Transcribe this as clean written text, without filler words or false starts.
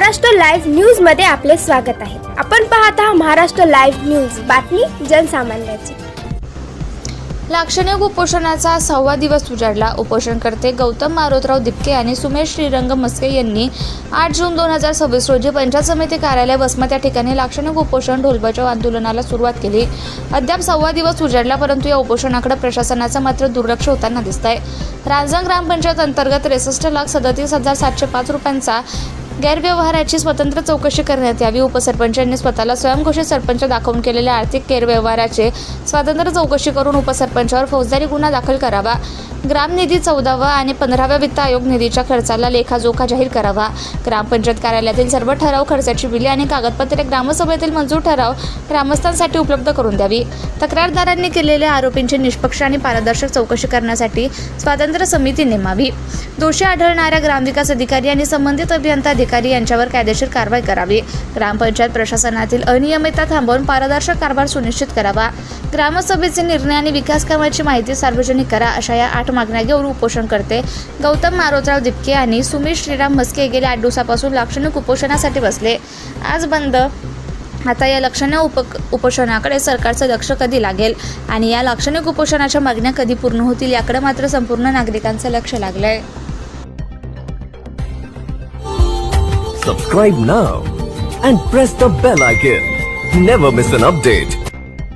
Maharashtra live news मध्ये आपले स्वागत आहे। आपण पाहत आहात महाराष्ट्र लाईव्ह न्यूज, बातमी जनसामान्याची। लाक्षणिक उपोषणाचा 6वा दिवस उजाडला। उपोषणकर्ते गौतम मारोतराव दिपके आणि सुमेश श्रीरंग मस्के यांनी 8 जून 2026 रोजी पंचायत समिती कार्यालय वसमत या ठिकाणी लाक्षणिक उपोषण ढोलबजाव आंदोलनाला सुरुवात केली। अद्याप 6वा दिवस उजाडला, परंतु या उपोषणाकडे प्रशासनाचं मात्र दुर्लक्ष होताना दिसतंय। रांजण ग्रामपंचायत अंतर्गत 63,37,705 रुपयांचा गैरव्यवहाराची स्वतंत्र चौकशी करण्यात यावी। उपसरपंचांनी स्वतःला स्वयंघोषित सरपंच दाखवून केलेल्या आर्थिक गैरव्यवहाराचे स्वतंत्र चौकशी करून उपसरपंचावर फौजदारी गुन्हा दाखल करावा। ग्राम निधी 14व्या आणि 15व्या वित्त आयोग निधीच्या खर्चाला लेखाजोखा जाहीर करावा। ग्रामपंचायत कार्यालयातील सर्व ठराव खर्चाची बिले आणि कागदपत्रे ग्रामसभेतील मंजूर ठराव ग्रामस्थांसाठी उपलब्ध करून द्यावी। तक्रारदारांनी केलेल्या आरोपींची निष्पक्ष आणि पारदर्शक चौकशी करण्यासाठी स्वतंत्र समिती नेमावी। दोषी आढळणाऱ्या ग्रामविकास अधिकारी आणि संबंधित अभियंता अधिकारी यांच्यावर कायदेशीर कारवाई करावी। ग्रामपंचायत प्रशासनातील अनियमितता थांबवून पारदर्शक कारभार सुनिश्चित करावा। ग्रामसभेचे निर्णय आणि विकास कामाची माहिती सार्वजनिक करा, अशा या 8 मागण्या घेऊन उपोषणकर्ते गौतम मारोतराव दिपके आणि सुमेश श्रीराम मस्के गेल्या 8 दिवसापासून लाक्षणिक उपोषणासाठी बसले। आज बंद। आता या लाक्षणिक उपोषणाकडे सरकारचं लक्ष कधी लागेल आणि या लाक्षणिक उपोषणाच्या मागण्या कधी पूर्ण होतील याकडे मात्र संपूर्ण नागरिकांचं लक्ष लागलंय। Subscribe now and press the bell icon. Never miss an update.